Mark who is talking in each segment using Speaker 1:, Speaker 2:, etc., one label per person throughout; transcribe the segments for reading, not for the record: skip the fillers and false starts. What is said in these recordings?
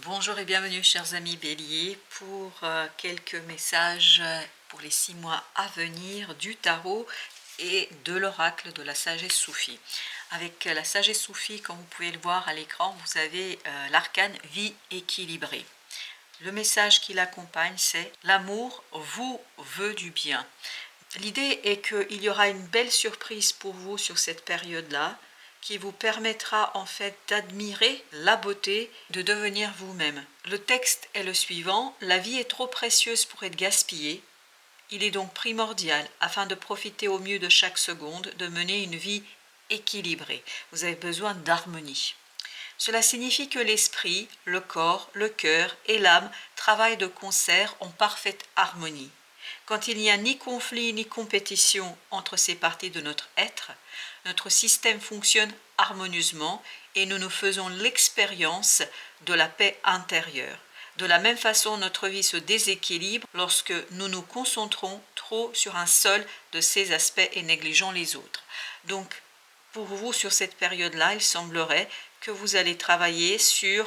Speaker 1: Bonjour et bienvenue chers amis Bélier pour quelques messages pour les 6 mois à venir du tarot et de l'oracle de la sagesse soufie. Avec la sagesse soufie, comme vous pouvez le voir à l'écran, vous avez l'arcane vie équilibrée. Le message qui l'accompagne, c'est l'amour vous veut du bien. L'idée est qu'il y aura une belle surprise pour vous sur cette période-là, qui vous permettra en fait d'admirer la beauté, de devenir vous-même. Le texte est le suivant: la vie est trop précieuse pour être gaspillée. Il est donc primordial, afin de profiter au mieux de chaque seconde, de mener une vie équilibrée. Vous avez besoin d'harmonie. Cela signifie que l'esprit, le corps, le cœur et l'âme travaillent de concert en parfaite harmonie. Quand il n'y a ni conflit ni compétition entre ces parties de notre être, notre système fonctionne harmonieusement et nous nous faisons l'expérience de la paix intérieure. De la même façon, notre vie se déséquilibre lorsque nous nous concentrons trop sur un seul de ces aspects et négligeons les autres. Donc, pour vous, sur cette période-là, il semblerait que vous allez travailler sur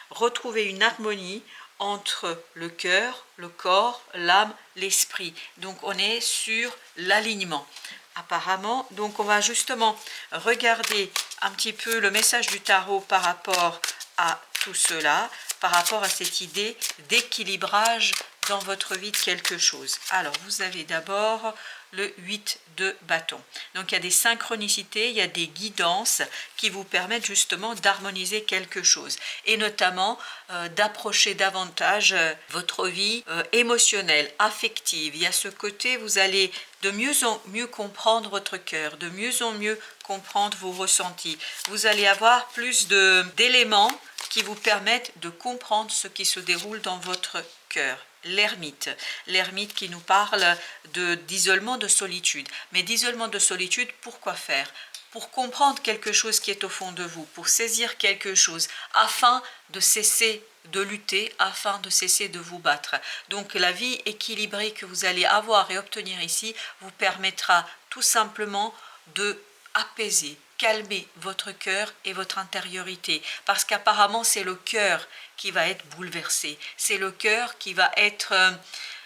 Speaker 1: retrouver une harmonie entre le cœur, le corps, l'âme, l'esprit. Donc on est sur l'alignement apparemment. Donc on va justement regarder un petit peu le message du tarot par rapport à tout cela, par rapport à cette idée d'équilibrage dans votre vie de quelque chose. Alors vous avez d'abord le 8 de bâton. Donc il y a des synchronicités, il y a des guidances qui vous permettent justement d'harmoniser quelque chose et notamment d'approcher davantage votre vie émotionnelle, affective. Il y a ce côté, vous allez de mieux en mieux comprendre votre cœur, de mieux en mieux comprendre vos ressentis. Vous allez avoir plus d'éléments qui vous permettent de comprendre ce qui se déroule dans votre cœur. L'ermite qui nous parle d'isolement, de solitude. Mais d'isolement, de solitude, pourquoi faire? Pour comprendre quelque chose qui est au fond de vous, pour saisir quelque chose, afin de cesser de lutter, afin de cesser de vous battre. Donc la vie équilibrée que vous allez avoir et obtenir ici vous permettra tout simplement de apaiser, calmer votre cœur et votre intériorité, parce qu'apparemment c'est le cœur qui va être bouleversé, c'est le cœur qui va être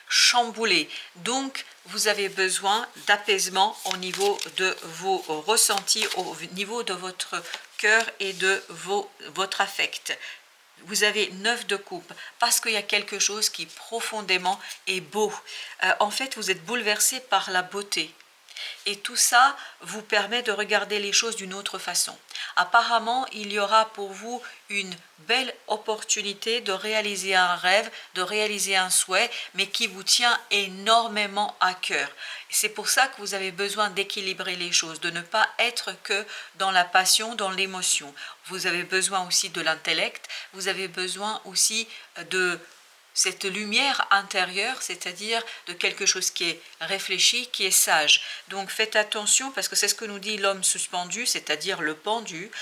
Speaker 1: chamboulé. Donc vous avez besoin d'apaisement au niveau de vos ressentis, au niveau de votre cœur et de votre affect. Vous avez 9 de coupe parce qu'il y a quelque chose qui profondément est beau. En fait, vous êtes bouleversé par la beauté. Et tout ça vous permet de regarder les choses d'une autre façon. Apparemment, il y aura pour vous une belle opportunité de réaliser un rêve, de réaliser un souhait, mais qui vous tient énormément à cœur. C'est pour ça que vous avez besoin d'équilibrer les choses, de ne pas être que dans la passion, dans l'émotion. Vous avez besoin aussi de l'intellect, vous avez besoin aussi de cette lumière intérieure, c'est-à-dire de quelque chose qui est réfléchi, qui est sage. Donc faites attention, parce que c'est ce que nous dit l'homme suspendu, c'est-à-dire le pendu,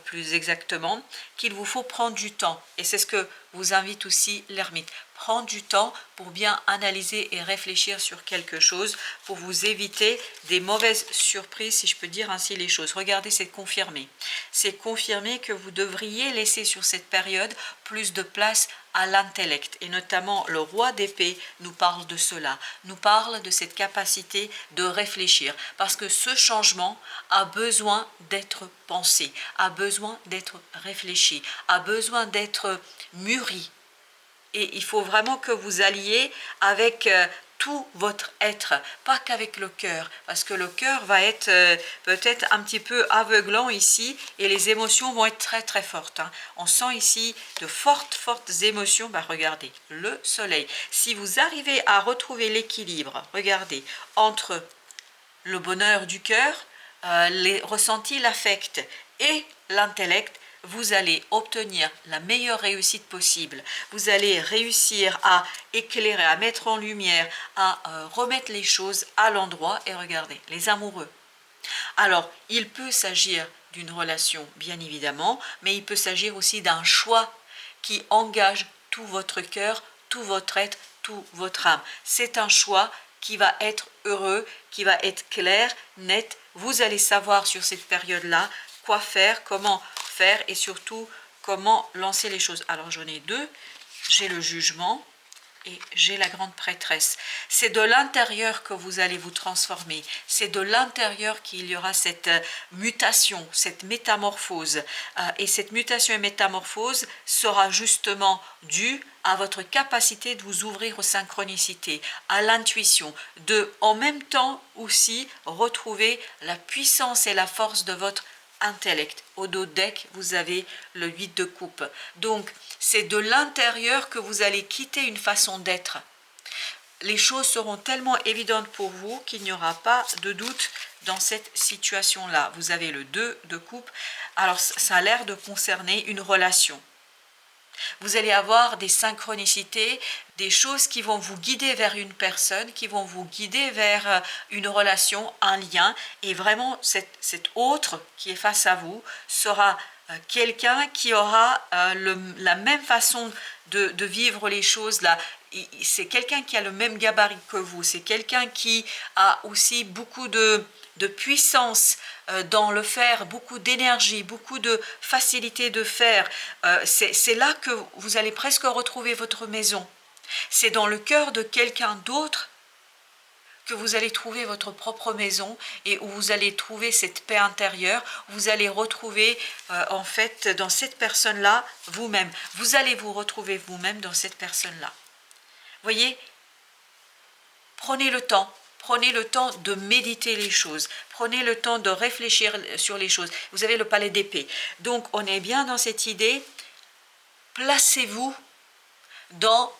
Speaker 1: plus exactement, qu'il vous faut prendre du temps. Et c'est ce que vous invite aussi l'ermite. Prendre du temps pour bien analyser et réfléchir sur quelque chose, pour vous éviter des mauvaises surprises, si je peux dire ainsi les choses. Regardez, c'est confirmé. C'est confirmé que vous devriez laisser sur cette période plus de place à l'intellect. Et notamment le roi d'épée nous parle de cela, nous parle de cette capacité de réfléchir. Parce que ce changement a besoin d'être pensé, a besoin d'être réfléchi, a besoin d'être mûri. Et il faut vraiment que vous alliez avec tout votre être, pas qu'avec le cœur, parce que le cœur va être peut-être un petit peu aveuglant ici, et les émotions vont être très très fortes. On sent ici de fortes émotions. Regardez, le soleil. Si vous arrivez à retrouver l'équilibre, regardez, entre le bonheur du cœur, les ressentis, l'affect et l'intellect, vous allez obtenir la meilleure réussite possible. Vous allez réussir à éclairer, à mettre en lumière, à remettre les choses à l'endroit. Et regardez, les amoureux. Alors, il peut s'agir d'une relation, bien évidemment, mais il peut s'agir aussi d'un choix qui engage tout votre cœur, tout votre être, tout votre âme. C'est un choix qui va être heureux, qui va être clair, net. Vous allez savoir sur cette période-là quoi faire, comment faire et surtout comment lancer les choses. Alors j'en ai deux, j'ai le jugement et j'ai la grande prêtresse. C'est de l'intérieur que vous allez vous transformer. C'est de l'intérieur qu'il y aura cette mutation, cette métamorphose. Et cette mutation et métamorphose sera justement due à votre capacité de vous ouvrir aux synchronicités, à l'intuition, de en même temps aussi retrouver la puissance et la force de votre intellect. Au dos deck, vous avez le 8 de coupe. Donc, c'est de l'intérieur que vous allez quitter une façon d'être. Les choses seront tellement évidentes pour vous qu'il n'y aura pas de doute dans cette situation-là. Vous avez le 2 de coupe. Alors, ça a l'air de concerner une relation. Vous allez avoir des synchronicités, des choses qui vont vous guider vers une personne, qui vont vous guider vers une relation, un lien. Et vraiment, cet autre qui est face à vous sera quelqu'un qui aura la même façon de vivre les choses. C'est quelqu'un qui a le même gabarit que vous. C'est quelqu'un qui a aussi beaucoup de puissance dans le faire, beaucoup d'énergie, beaucoup de facilité de faire. C'est là que vous allez presque retrouver votre maison. C'est dans le cœur de quelqu'un d'autre que vous allez trouver votre propre maison et où vous allez trouver cette paix intérieure. Vous allez retrouver en fait dans cette personne-là vous-même. Vous allez vous retrouver vous-même dans cette personne-là. Voyez, prenez le temps. Prenez le temps de méditer les choses. Prenez le temps de réfléchir sur les choses. Vous avez le palais d'épée. Donc, on est bien dans cette idée. Placez-vous dans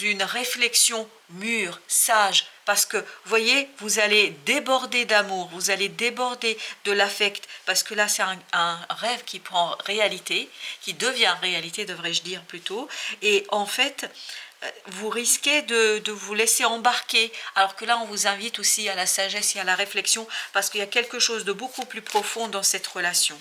Speaker 1: une réflexion mûre, sage. Parce que, voyez, vous allez déborder d'amour. Vous allez déborder de l'affect. Parce que là, c'est un rêve qui prend réalité, qui devient réalité, devrais-je dire plutôt. Et en fait, vous risquez de vous laisser embarquer, alors que là on vous invite aussi à la sagesse et à la réflexion, parce qu'il y a quelque chose de beaucoup plus profond dans cette relation.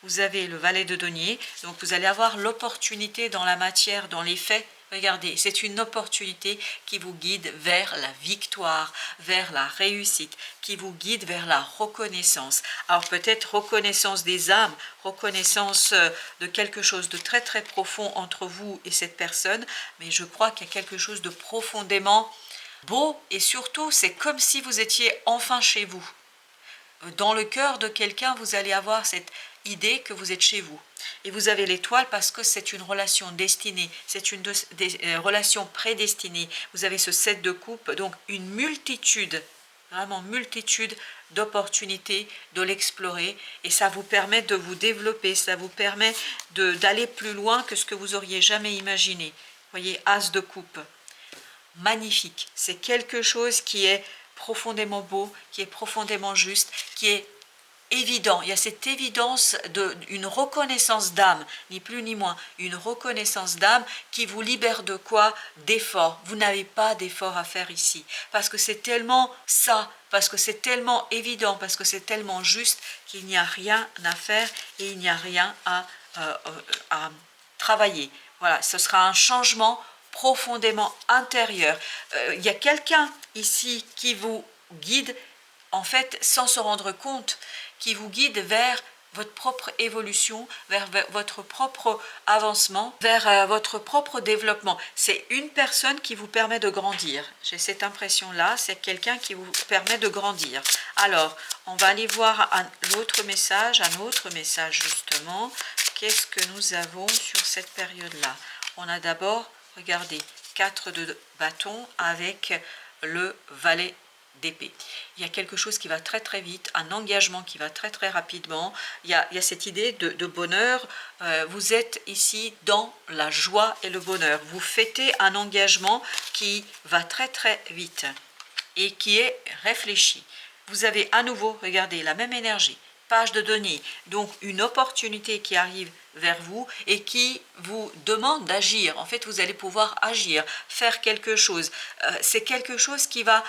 Speaker 1: Vous avez le valet de denier, donc vous allez avoir l'opportunité dans la matière, dans les faits. Regardez, c'est une opportunité qui vous guide vers la victoire, vers la réussite, qui vous guide vers la reconnaissance. Alors peut-être reconnaissance des âmes, reconnaissance de quelque chose de très très profond entre vous et cette personne, mais je crois qu'il y a quelque chose de profondément beau et surtout c'est comme si vous étiez enfin chez vous. Dans le cœur de quelqu'un, vous allez avoir cette idée que vous êtes chez vous. Et vous avez l'étoile parce que c'est une relation destinée, c'est une relation prédestinée. Vous avez ce 7 de coupe, donc une multitude, vraiment multitude d'opportunités de l'explorer. Et ça vous permet de vous développer, ça vous permet d'aller plus loin que ce que vous auriez jamais imaginé. Vous voyez, as de coupe. Magnifique, c'est quelque chose qui est profondément beau, qui est profondément juste, qui est évident. Il y a cette évidence d'une reconnaissance d'âme, ni plus ni moins, une reconnaissance d'âme qui vous libère de quoi? D'effort. Vous n'avez pas d'effort à faire ici, parce que c'est tellement ça, parce que c'est tellement évident, parce que c'est tellement juste qu'il n'y a rien à faire et il n'y a rien à travailler. Voilà, ce sera un changement profondément intérieur. Il y a quelqu'un ici qui vous guide, en fait, sans se rendre compte, qui vous guide vers votre propre évolution, vers votre propre avancement, vers votre propre développement. C'est une personne qui vous permet de grandir. J'ai cette impression-là, c'est quelqu'un qui vous permet de grandir. Alors, on va aller voir un autre message justement. Qu'est-ce que nous avons sur cette période-là? On a d'abord, regardez, 4 de bâton avec le valet d'épée. Il y a quelque chose qui va très très vite, un engagement qui va très très rapidement. Il y a cette idée de bonheur. Vous êtes ici dans la joie et le bonheur. Vous fêtez un engagement qui va très très vite et qui est réfléchi. Vous avez à nouveau, regardez, la même énergie. Page de denier, donc une opportunité qui arrive vers vous et qui vous demande d'agir. En fait, vous allez pouvoir agir, faire quelque chose. C'est quelque chose qui va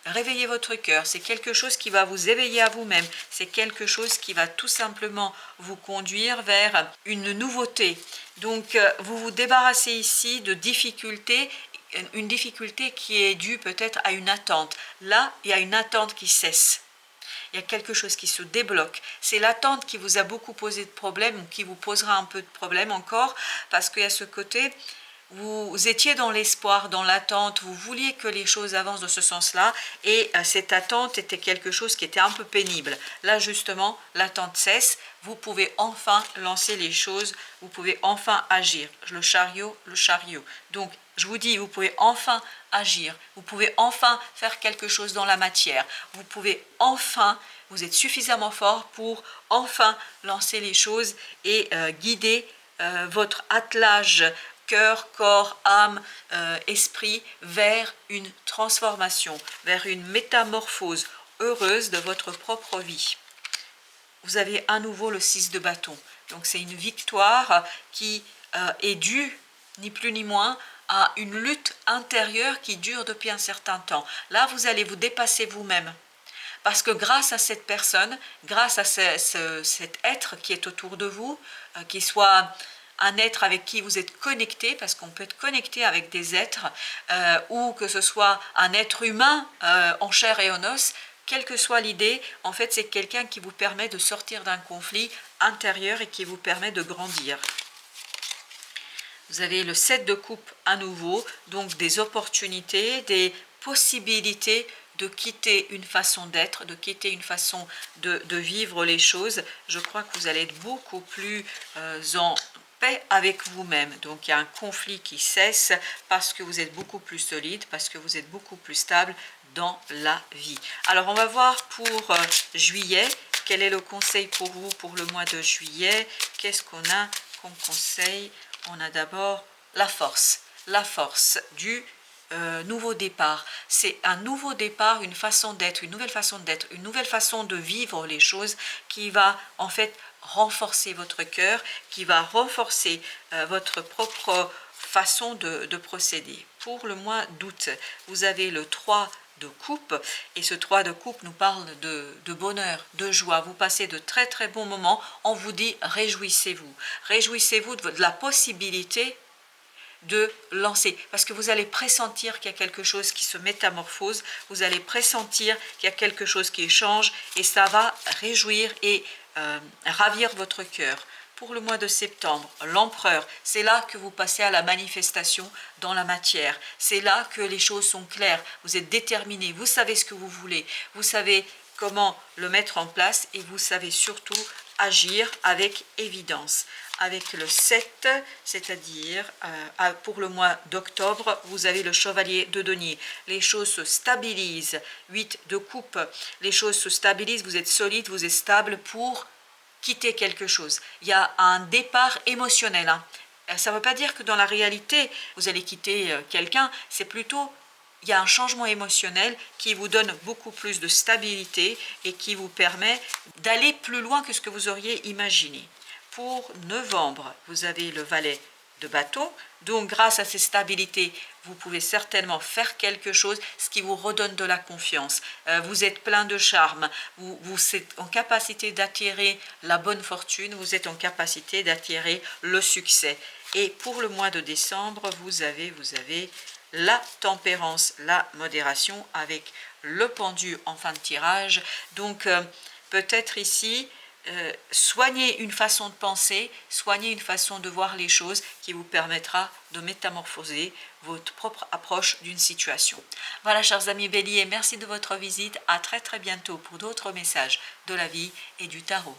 Speaker 1: réveiller votre cœur. C'est quelque chose qui va vous éveiller à vous-même. C'est quelque chose qui va tout simplement vous conduire vers une nouveauté. Donc, vous vous débarrassez ici de difficultés, une difficulté qui est due peut-être à une attente. Là, il y a une attente qui cesse. il y a quelque chose qui se débloque. C'est l'attente qui vous a beaucoup posé de problèmes ou qui vous posera un peu de problèmes encore, parce qu'il y a ce côté, vous étiez dans l'espoir, dans l'attente, vous vouliez que les choses avancent dans ce sens-là, et cette attente était quelque chose qui était un peu pénible. Là justement, l'attente cesse, vous pouvez enfin lancer les choses, vous pouvez enfin agir. Le chariot. Donc je vous dis, vous pouvez enfin agir, vous pouvez enfin faire quelque chose dans la matière, vous pouvez enfin, vous êtes suffisamment fort pour enfin lancer les choses et guider votre attelage cœur, corps, âme, esprit vers une transformation, vers une métamorphose heureuse de votre propre vie. Vous avez à nouveau le 6 de bâton. Donc c'est une victoire qui est due, ni plus ni moins, à une lutte intérieure qui dure depuis un certain temps. Là, vous allez vous dépasser vous-même. Parce que grâce à cette personne, grâce à cet être qui est autour de vous, qui soit un être avec qui vous êtes connecté, parce qu'on peut être connecté avec des êtres, ou que ce soit un être humain en chair et en os, quelle que soit l'idée, en fait c'est quelqu'un qui vous permet de sortir d'un conflit intérieur et qui vous permet de grandir. Vous avez le 7 de coupe à nouveau, donc des opportunités, des possibilités de quitter une façon d'être, de quitter une façon de vivre les choses. Je crois que vous allez être beaucoup plus en paix avec vous-même. Donc il y a un conflit qui cesse parce que vous êtes beaucoup plus solide, parce que vous êtes beaucoup plus stable dans la vie. Alors on va voir pour juillet, quel est le conseil pour vous pour le mois de juillet. Qu'est-ce qu'on a comme conseil? On a d'abord la force du nouveau départ. C'est un nouveau départ, une façon d'être, une nouvelle façon d'être, une nouvelle façon de vivre les choses qui va en fait renforcer votre cœur, qui va renforcer votre propre façon de procéder. Pour le mois d'août, vous avez le 3 de coupe, et ce 3 de coupe nous parle de bonheur, de joie. Vous passez de très très bons moments. On vous dit réjouissez-vous. Réjouissez-vous de la possibilité de lancer, parce que vous allez pressentir qu'il y a quelque chose qui se métamorphose, vous allez pressentir qu'il y a quelque chose qui change, et ça va réjouir et ravir votre cœur. Pour le mois de septembre, l'empereur, c'est là que vous passez à la manifestation dans la matière. C'est là que les choses sont claires. Vous êtes déterminé, vous savez ce que vous voulez, vous savez comment le mettre en place, et vous savez surtout agir avec évidence. Avec le 7, c'est-à-dire pour le mois d'octobre, vous avez le chevalier de denier. Les choses se stabilisent. 8 de coupe, les choses se stabilisent, vous êtes solide, vous êtes stable pour quitter quelque chose. Il y a un départ émotionnel. Ça ne veut pas dire que dans la réalité, vous allez quitter quelqu'un, c'est plutôt, il y a un changement émotionnel qui vous donne beaucoup plus de stabilité et qui vous permet d'aller plus loin que ce que vous auriez imaginé. Pour novembre, vous avez le valet de bâton, donc grâce à ces stabilités, vous pouvez certainement faire quelque chose, ce qui vous redonne de la confiance. Vous êtes plein de charme, vous êtes en capacité d'attirer la bonne fortune, vous êtes en capacité d'attirer le succès. Et pour le mois de décembre, vous avez la tempérance, la modération avec le pendu en fin de tirage. Donc peut-être ici, soignez une façon de penser, soignez une façon de voir les choses qui vous permettra de métamorphoser votre propre approche d'une situation. Voilà, chers amis Bélier, merci de votre visite. À très très bientôt pour d'autres messages de la vie et du tarot.